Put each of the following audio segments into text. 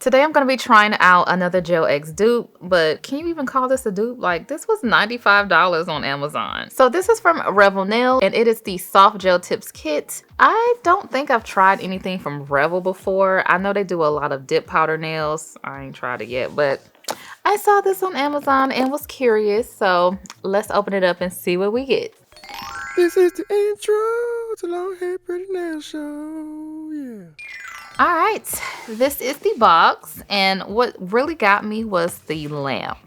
Today I'm going to be trying out another Gel X dupe, but can you even call this a dupe? Like, this was $95 on Amazon. So this is from Revel Nail, and it is the Soft Gel Tips Kit. I don't think I've tried anything from Revel before. I know they do a lot of dip powder nails. I ain't tried it yet, but I saw this on Amazon and was curious. So let's open it up and see what we get. This is the intro to Long Hair Pretty Nail Show, yeah. All right, this is the box, and what really got me was the lamp.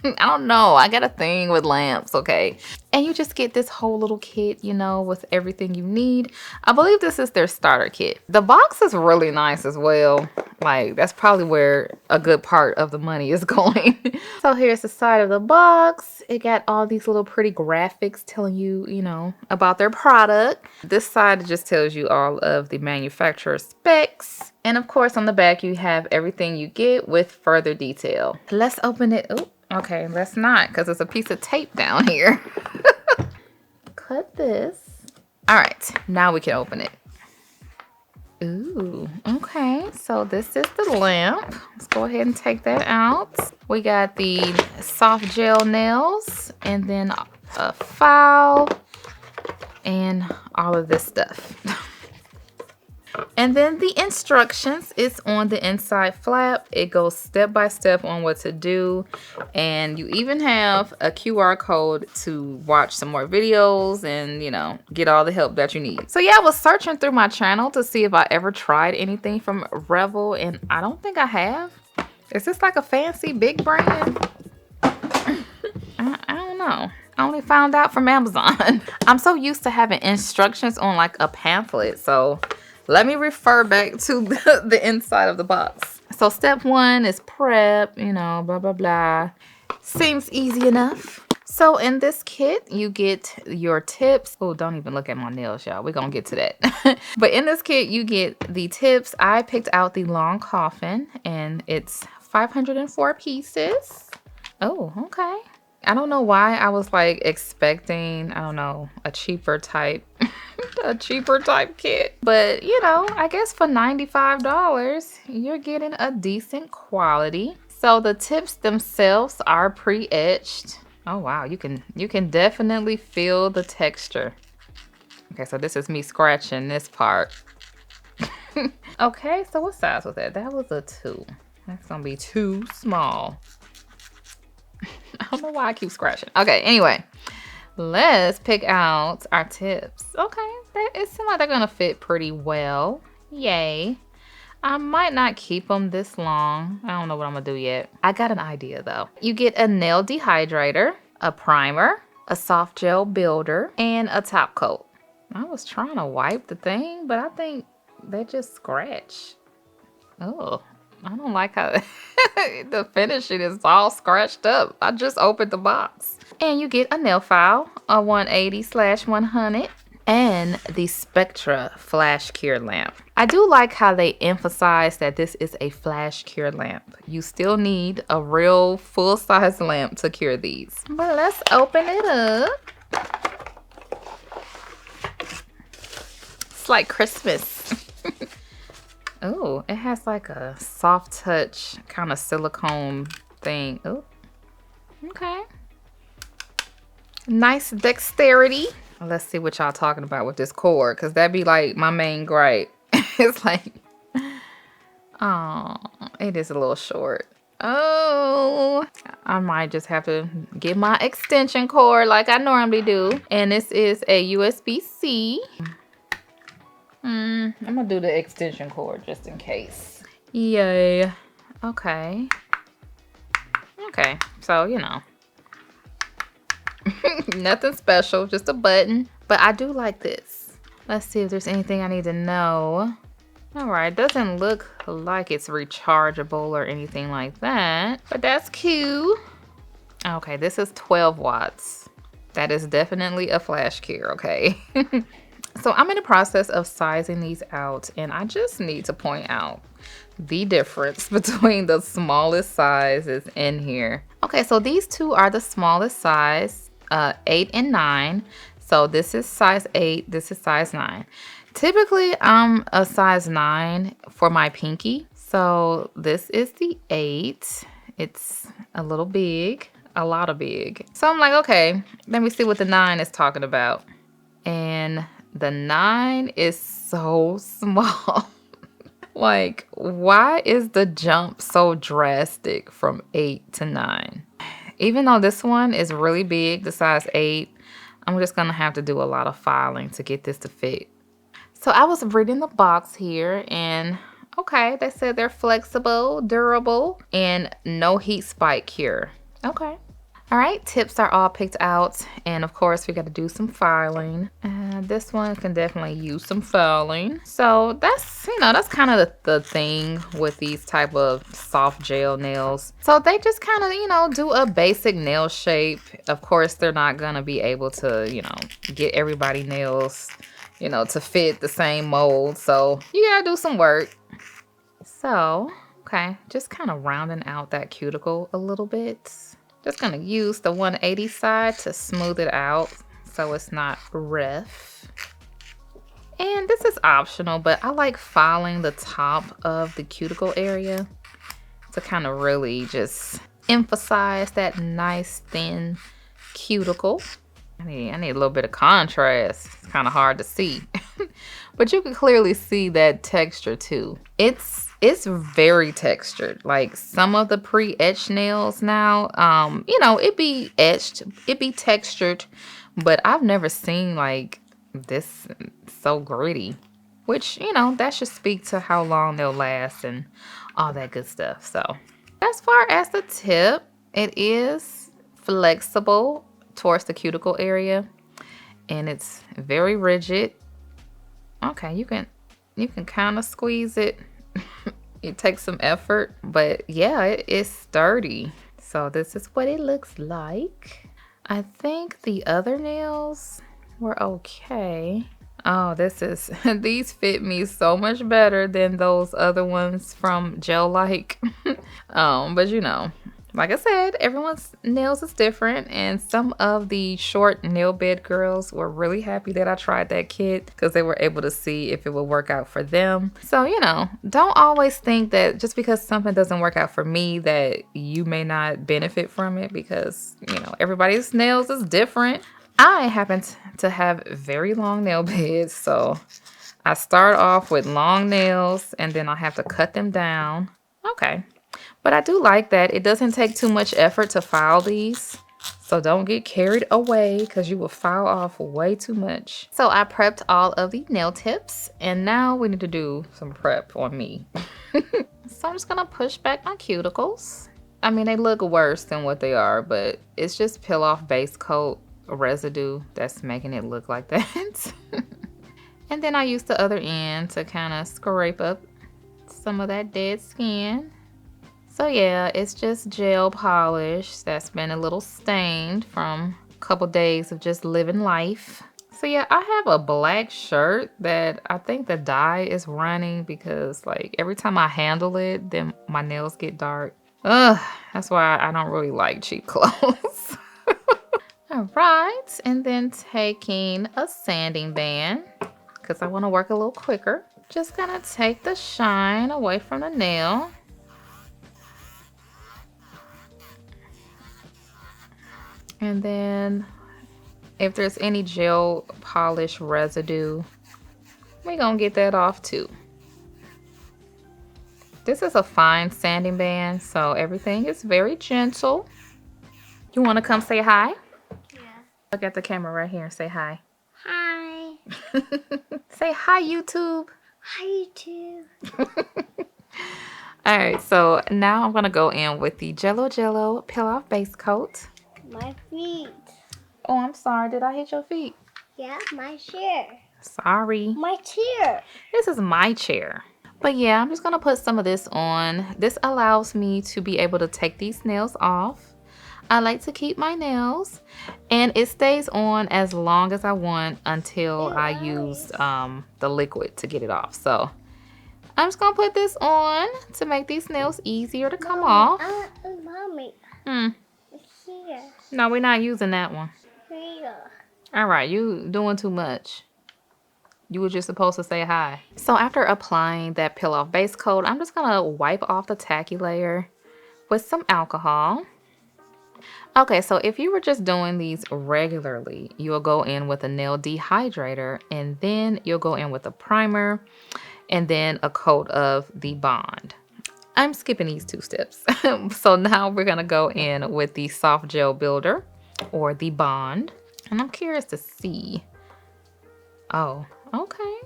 I don't know, I got a thing with lamps, okay? And you just get this whole little kit, you know, with everything you need. I believe this is their starter kit. The box is really nice as well. Like, that's probably where a good part of the money is going. So here's the side of the box. It got all these little pretty graphics telling you, you know, about their product. This side just tells you all of the manufacturer specs. And of course, on the back, you have everything you get with further detail. Let's open it. Oh, okay, let's not, because there's a piece of tape down here. Cut this. All right, now we can open it. Ooh, okay, so this is the lamp. Let's go ahead and take that out. We got the soft gel nails, and then a file, and all of this stuff. And then the instructions is on the inside flap. It goes step by step on what to do. And you even have a QR code to watch some more videos and, you know, get all the help that you need. So yeah, I was searching through my channel to see if I ever tried anything from Revel, and I don't think I have. Is this like a fancy big brand? I don't know. I only found out from Amazon. I'm so used to having instructions on like a pamphlet, so let me refer back to the inside of the box. So step one is prep, you know, blah, blah, blah. Seems easy enough. So in this kit, you get your tips. Oh, don't even look at my nails, y'all. We're going to get to that. But in this kit, you get the tips. I picked out the long coffin, and it's 504 pieces. Oh, okay. I don't know why I was like expecting, I don't know, a cheaper type kit. But, you know, I guess for $95, you're getting a decent quality. So the tips themselves are pre-etched. Oh, wow. You can definitely feel the texture. Okay, so this is me scratching this part. Okay, so what size was that? That was a 2. That's going to be too small. I don't know why I keep scratching. Okay, anyway, let's pick out our tips. Okay, it seems like they're gonna fit pretty well. Yay. I might not keep them this long. I don't know what I'm gonna do yet. I got an idea though. You get a nail dehydrator, a primer, a soft gel builder, and a top coat. I was trying to wipe the thing, but I think they just scratch. Oh, I don't like how the finishing is all scratched up. I just opened the box. And you get a nail file, a 180/100, and the Spectra flash cure lamp. I do like how they emphasize that this is a flash cure lamp. You still need a real full-size lamp to cure these. But let's open it up. It's like Christmas. Oh, it has like a soft touch kind of silicone thing. Oh, okay. Nice dexterity. Let's see what y'all talking about with this cord, because that'd be like my main gripe. It's like, oh, it is a little short. Oh, I might just have to get my extension cord like I normally do. And this is a USB-C. I'm gonna do the extension cord just in case. Yay. Okay. Okay, so you know. Nothing special, just a button. But I do like this. Let's see if there's anything I need to know. Alright, doesn't look like it's rechargeable or anything like that. But that's cute. Okay, this is 12 watts. That is definitely a flash cure, okay? So I'm in the process of sizing these out, and I just need to point out the difference between the smallest sizes in here. Okay, so these two are the smallest size, 8 and 9. So this is size 8, this is size 9. Typically, I'm a size 9 for my pinky. So this is the 8. It's a little big, a lot of big. So I'm like, okay, let me see what the 9 is talking about. And the 9 is so small. Like, why is the jump so drastic from 8 to 9? Even though this one is really big, the size 8, I'm just gonna have to do a lot of filing to get this to fit. So I was reading the box here, and okay, they said they're flexible, durable, and no heat spike here. Okay. All right, tips are all picked out, and of course we got to do some filing. This one can definitely use some filing. So that's, that's kind of the thing with these type of soft gel nails. So they just kind of, do a basic nail shape. Of course, they're not gonna be able to, get everybody nails, to fit the same mold. So you gotta do some work. So, okay, just kind of rounding out that cuticle a little bit. Just gonna use the 180 side to smooth it out so it's not rough. And this is optional, but I like filing the top of the cuticle area to kind of really just emphasize that nice thin cuticle. I need a little bit of contrast. It's kind of hard to see, but you can clearly see that texture too. It's very textured. Like some of the pre-etched nails now, it be etched, it be textured, but I've never seen like this so gritty, which, that should speak to how long they'll last and all that good stuff. So as far as the tip, it is flexible towards the cuticle area, and it's very rigid. Okay, you can kind of squeeze it. It takes some effort, but yeah, it is sturdy. So this is what it looks like. I think the other nails were okay. Oh, these fit me so much better than those other ones from Gel Like. But like I said, everyone's nails is different, and some of the short nail bed girls were really happy that I tried that kit because they were able to see if it would work out for them. So, don't always think that just because something doesn't work out for me that you may not benefit from it, because, everybody's nails is different. I happen to have very long nail beds, so I start off with long nails and then I have to cut them down. Okay. But I do like that it doesn't take too much effort to file these. So don't get carried away because you will file off way too much. So I prepped all of the nail tips, and now we need to do some prep on me. So I'm just gonna push back my cuticles. I mean, they look worse than what they are, but it's just peel off base coat residue that's making it look like that. And then I use the other end to kind of scrape up some of that dead skin. So yeah, it's just gel polish that's been a little stained from a couple days of just living life. So yeah, I have a black shirt that I think the dye is running because like every time I handle it, then my nails get dark. Ugh, that's why I don't really like cheap clothes. All right, and then taking a sanding band because I want to work a little quicker. Just gonna take the shine away from the nail. And then if there's any gel polish residue, we're gonna get that off too. This is a fine sanding band, so everything is very gentle. You wanna come say hi? Yeah. Look at the camera right here and say hi. Hi. Say hi, YouTube. Hi, YouTube. All right, so now I'm gonna go in with the Jello Peel Off Base Coat. My feet. Oh, I'm sorry. Did I hit your feet? Yeah, my chair. Sorry. My chair. This is my chair. But yeah, I'm just gonna put some of this on. This allows me to be able to take these nails off. I like to keep my nails, and it stays on as long as I want until I use the liquid to get it off. So I'm just gonna put this on to make these nails easier to come off. Mommy. Here. No, we're not using that one. Here. All right, you doing too much. You were just supposed to say hi. So after applying that peel off base coat, I'm just gonna wipe off the tacky layer with some alcohol. Okay, so if you were just doing these regularly, you'll go in with a nail dehydrator, and then you'll go in with a primer and then a coat of the bond. I'm skipping these 2 steps. So now we're gonna go in with the soft gel builder or the bond. And I'm curious to see. Oh, okay.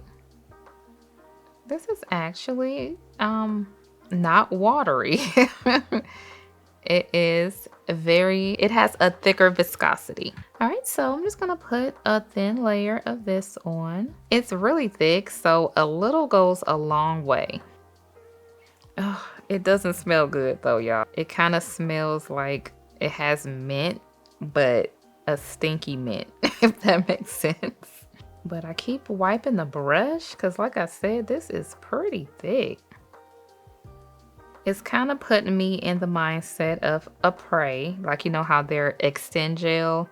This is actually not watery. It has a thicker viscosity. All right, so I'm just gonna put a thin layer of this on. It's really thick, so a little goes a long way. Oh, it doesn't smell good though, y'all. It kind of smells like it has mint, but a stinky mint, if that makes sense. But I keep wiping the brush because like I said, this is pretty thick. It's kind of putting me in the mindset of a Prey, like you know how they're extend gel.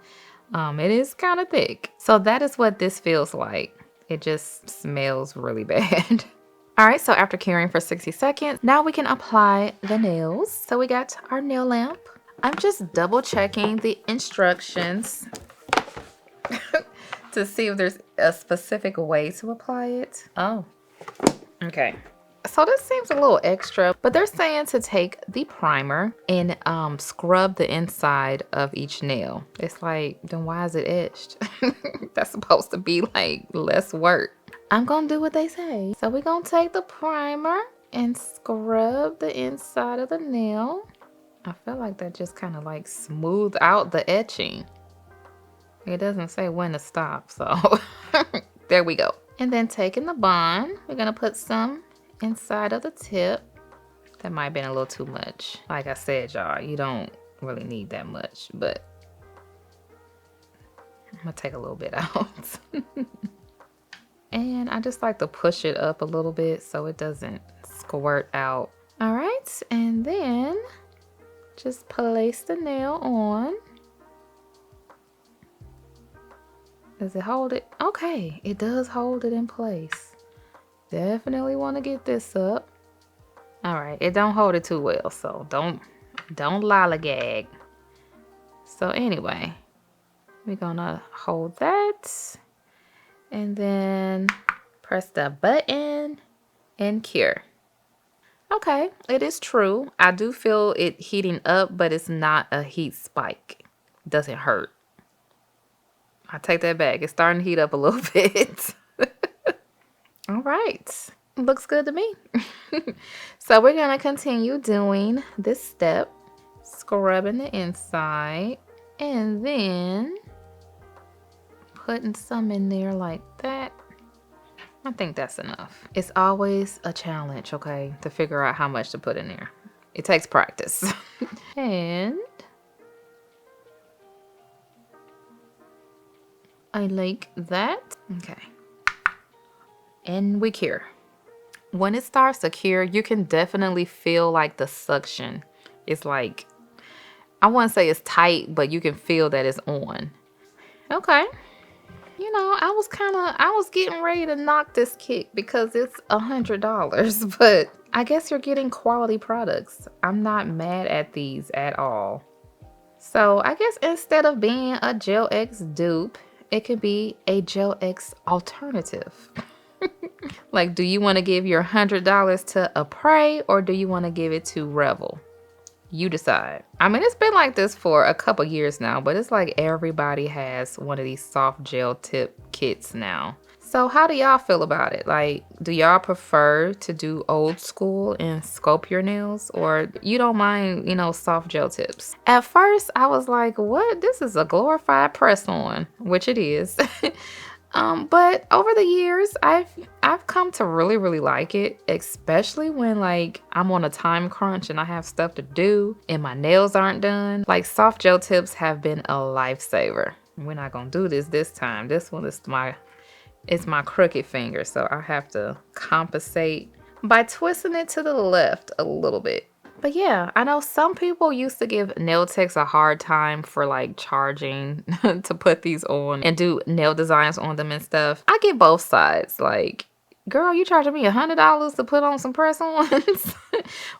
It is kind of thick. So that is what this feels like. It just smells really bad. All right, so after curing for 60 seconds, now we can apply the nails. So we got our nail lamp. I'm just double checking the instructions to see if there's a specific way to apply it. Oh, okay. So this seems a little extra, but they're saying to take the primer and scrub the inside of each nail. It's like, then why is it etched? That's supposed to be like less work. I'm gonna do what they say. So we're gonna take the primer and scrub the inside of the nail. I feel like that just kind of like smooth out the etching. It doesn't say when to stop, so there we go. And then taking the bond, we're gonna put some inside of the tip. That might have been a little too much. Like I said, y'all, you don't really need that much, but I'm gonna take a little bit out. And I just like to push it up a little bit so it doesn't squirt out. All right, and then just place the nail on. Does it hold it? Okay, it does hold it in place. Definitely want to get this up. All right, it don't hold it too well, so don't lollygag. So anyway, we're gonna hold that and then press the button and cure. Okay, it is true. I do feel it heating up, but it's not a heat spike. It doesn't hurt. I take that back. It's starting to heat up a little bit. All right, looks good to me. So we're gonna continue doing this step, scrubbing the inside, and then putting some in there like that. I think that's enough. It's always a challenge, okay, to figure out how much to put in there. It takes practice. And I like that. Okay. And we cure. When it starts to cure, you can definitely feel like the suction. It's like, I wouldn't say it's tight, but you can feel that it's on. Okay. You know, I was getting ready to knock this kit because it's $100, but I guess you're getting quality products. I'm not mad at these at all. So I guess instead of being a Gel X dupe, it could be a Gel X alternative. Like, do you want to give your $100 to a Prey or do you want to give it to Revel? You decide. I mean, it's been like this for a couple years now, but it's like everybody has one of these soft gel tip kits now. So how do y'all feel about it? Like, do y'all prefer to do old school and sculpt your nails, or you don't mind, you know, soft gel tips? At first, I was like, what? This is a glorified press-on, which it is. But over the years, I've come to really like it, especially when like I'm on a time crunch and I have stuff to do and my nails aren't done. Like, soft gel tips have been a lifesaver. We're not gonna do this time. This one is my crooked finger, so I have to compensate by twisting it to the left a little bit. But yeah, I know some people used to give nail techs a hard time for like charging to put these on and do nail designs on them and stuff. I get both sides. Like, girl, you charging me $100 to put on some press-ons?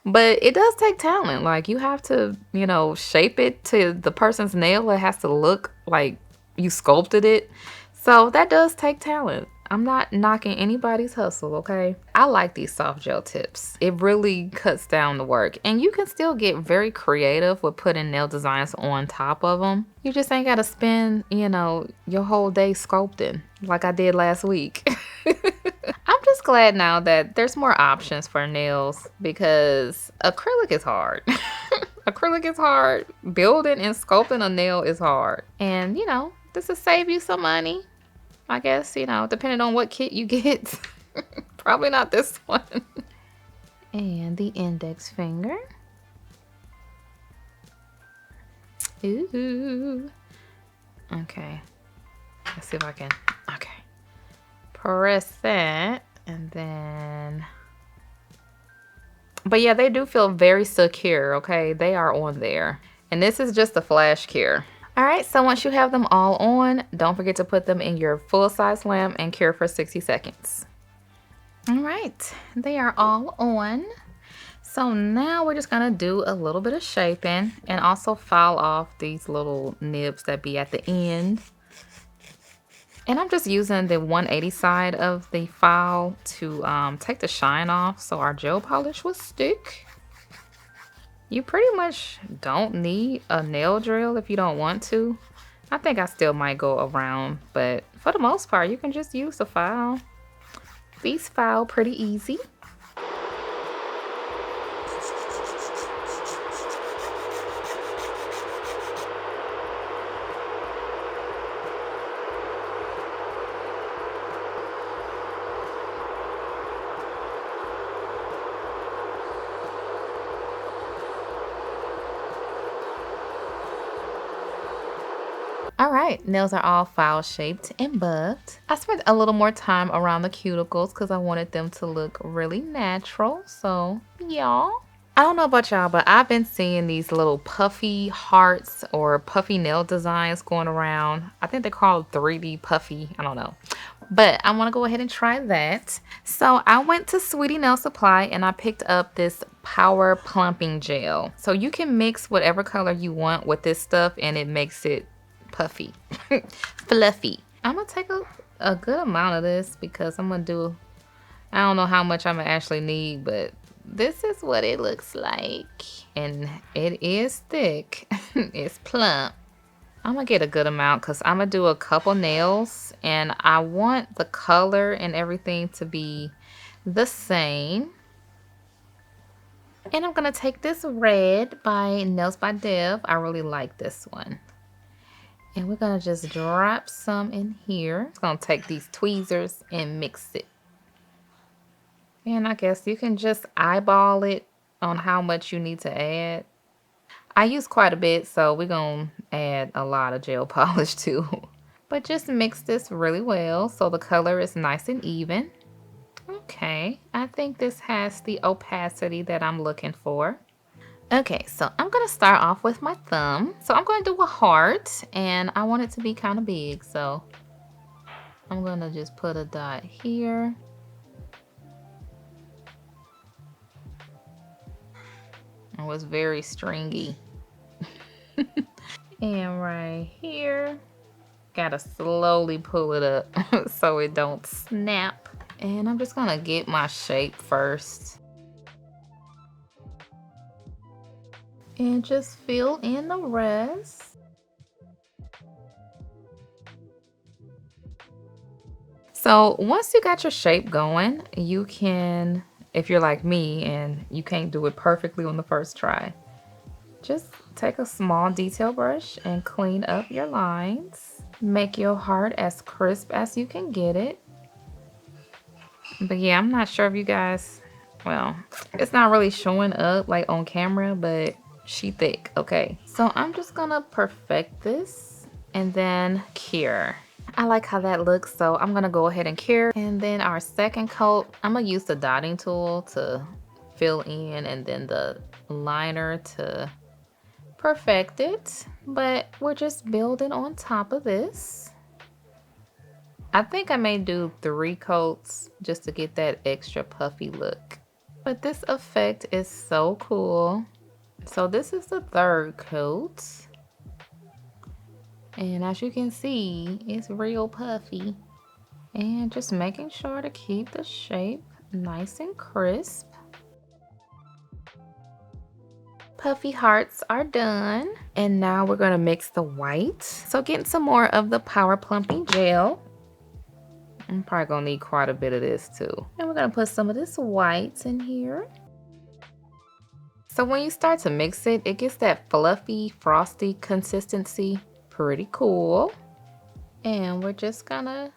But it does take talent. Like, you have to, you know, shape it to the person's nail. It has to look like you sculpted it. So that does take talent. I'm not knocking anybody's hustle, okay? I like these soft gel tips. It really cuts down the work. And you can still get very creative with putting nail designs on top of them. You just ain't gotta spend, you know, your whole day sculpting like I did last week. I'm just glad now that there's more options for nails because acrylic is hard. Acrylic is hard. Building and sculpting a nail is hard. And, you know, this will save you some money. I guess, you know, depending on what kit you get. Probably not this one. And the index finger. Ooh. Okay. Let's see if I can. Okay. Press that. And then. But yeah, they do feel very secure, okay? They are on there. And this is just a flash cure. All right, so once you have them all on, don't forget to put them in your full-size lamp and cure for 60 seconds. All right, they are all on. So now we're just gonna do a little bit of shaping and also file off these little nibs that be at the end. And I'm just using the 180 side of the file to take the shine off so our gel polish will stick. You pretty much don't need a nail drill if you don't want to. I think I still might go around, but for the most part, you can just use the file. These file pretty easy. All right, nails are all file shaped and buffed. I spent a little more time around the cuticles because I wanted them to look really natural. So, y'all. I don't know about y'all, but I've been seeing these little puffy hearts or puffy nail designs going around. I think they're called 3D puffy. I don't know. But I want to go ahead and try that. So I went to Sweetie Nail Supply and I picked up this power plumping gel. So you can mix whatever color you want with this stuff and it makes it puffy, fluffy. I'm gonna take a good amount of this because I'm gonna do, I don't know how much I'm gonna actually need, but this is what it looks like. And it is thick, it's plump. I'm gonna get a good amount because I'm gonna do a couple nails and I want the color and everything to be the same. And I'm gonna take this red by Nails by Dev. I really like this one. And we're gonna just drop some in here. It's gonna take these tweezers and mix it. And I guess you can just eyeball it on how much you need to add. I use quite a bit, so we're gonna add a lot of gel polish too. But just mix this really well so the color is nice and even. Okay, I think this has the opacity that I'm looking for. Okay, so I'm gonna start off with my thumb. So I'm gonna do a heart and I want it to be kind of big. So I'm gonna just put a dot here. It was very stringy. And right here, gotta slowly pull it up so it don't snap. And I'm just gonna get my shape first. And just fill in the rest. So once you got your shape going, you can, if you're like me and you can't do it perfectly on the first try, just take a small detail brush and clean up your lines. Make your heart as crisp as you can get it. But yeah, I'm not sure if you guys, well, it's not really showing up like on camera, but she thick, okay? So I'm just gonna perfect this and then cure. I like how that looks, so I'm gonna go ahead and cure. And then our second coat, I'm gonna use the dotting tool to fill in, and then the liner to perfect it, but we're just building on top of this. I think I may do 3 coats just to get that extra puffy look. But this effect is so cool. So this is the 3rd coat. And as you can see, it's real puffy. And just making sure to keep the shape nice and crisp. Puffy hearts are done. And now we're gonna mix the white. So getting some more of the power plumping gel. I'm probably gonna need quite a bit of this too. And we're gonna put some of this white in here. So when you start to mix it, it gets that fluffy, frosty consistency. Pretty cool. And we're just gonna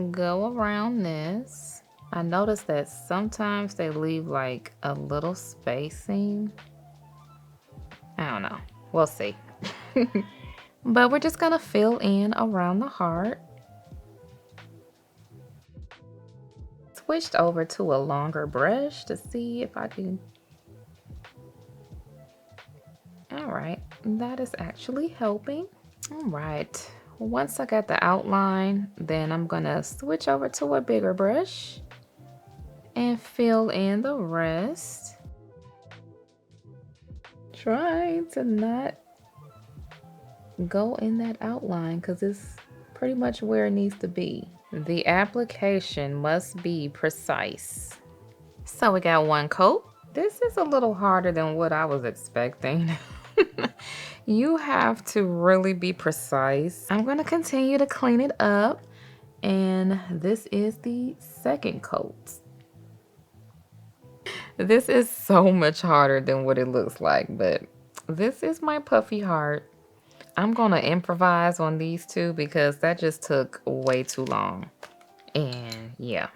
go around this. I noticed that sometimes they leave like a little spacing. I don't know. We'll see. But we're just gonna fill in around the heart. Switched over to a longer brush to see if I can. All right, that is actually helping. All right, once I got the outline, then I'm gonna switch over to a bigger brush and fill in the rest. Trying to not go in that outline because it's pretty much where it needs to be. The application must be precise. So we got 1 coat. This is a little harder than what I was expecting. You have to really be precise. I'm going to continue to clean it up. And this is the 2nd coat. This is so much harder than what it looks like, but this is my puffy heart. I'm gonna improvise on these 2 because that just took way too long. And yeah.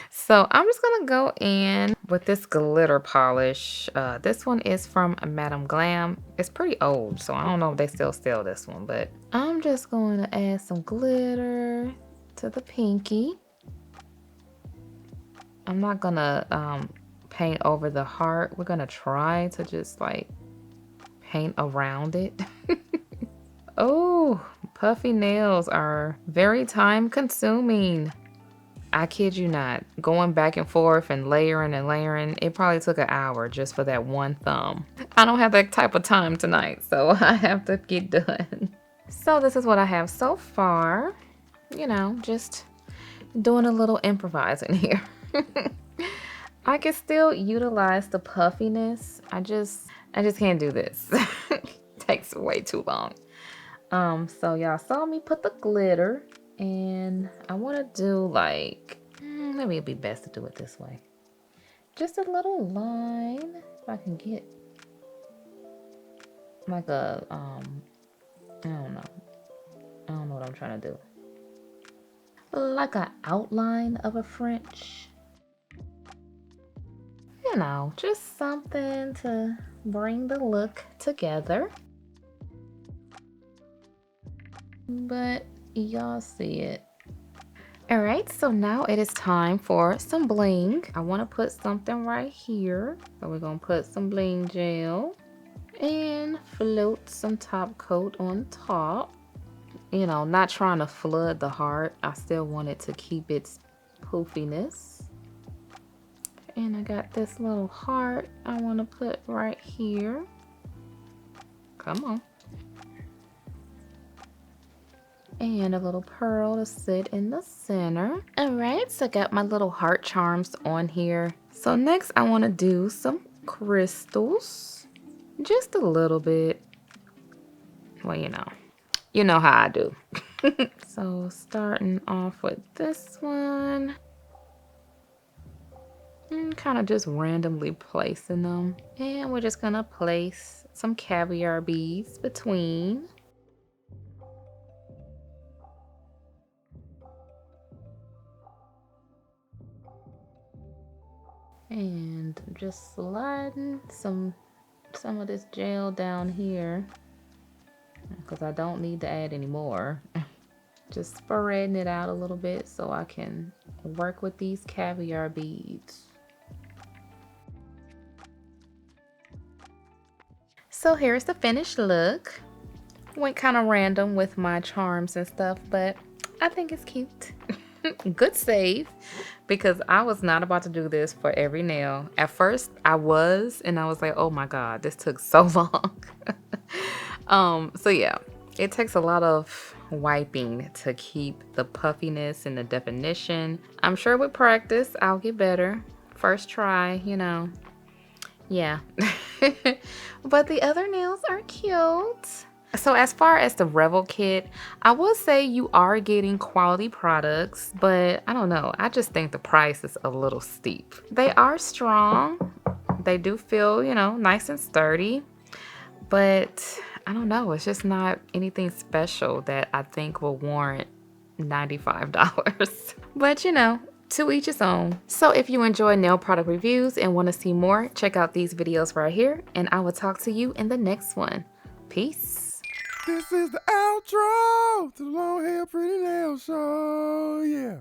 So I'm just gonna go in with this glitter polish. This one is from Madame Glam. It's pretty old, so I don't know if they still sell this one, but I'm just going to add some glitter to the pinky. I'm not gonna paint over the heart. We're gonna try to just like paint around it. Oh, puffy nails are very time consuming. I kid you not. Going back and forth and layering, it probably took an hour just for that 1 thumb. I don't have that type of time tonight, so I have to get done. So this is what I have so far. You know, just doing a little improvising here. I can still utilize the puffiness. I just can't do this. Takes way too long. So y'all saw me put the glitter, and I want to do like, maybe it'd be best to do it this way. Just a little line, if I can get like a, I don't know what I'm trying to do. Like an outline of a French. You know, just something to bring the look together. But y'all see it. All right, so now it is time for some bling. I want to put something right here. So we're gonna put some bling gel and float some top coat on top. You know, not trying to flood the heart. I still want it to keep its poofiness. And I got this little heart I want to put right here. Come on. And a little pearl to sit in the center. All right, so I got my little heart charms on here. So next I want to do some crystals. Just a little bit. Well, you know how I do. So starting off with this one. And kind of just randomly placing them. And we're just gonna place some caviar beads between. And just sliding some of this gel down here, because I don't need to add any more. Just spreading it out a little bit so I can work with these caviar beads. So here's the finished look. Went kind of random with my charms and stuff, but I think it's cute. Good save, because I was not about to do this for every nail. At first I was, and I was like, oh my god, this took so long. So yeah, it takes a lot of wiping to keep the puffiness and the definition. I'm sure with practice I'll get better. First try, you know. Yeah. But the other nails are cute. So as far as the Revel kit, I will say you are getting quality products, but I don't know. I just think the price is a little steep. They are strong. They do feel, you know, nice and sturdy, but I don't know. It's just not anything special that I think will warrant $95. But you know, to each his own. So if you enjoy nail product reviews and want to see more, check out these videos right here, and I will talk to you in the next one. Peace. This is the outro to the Long Hair Pretty Nail Show, yeah.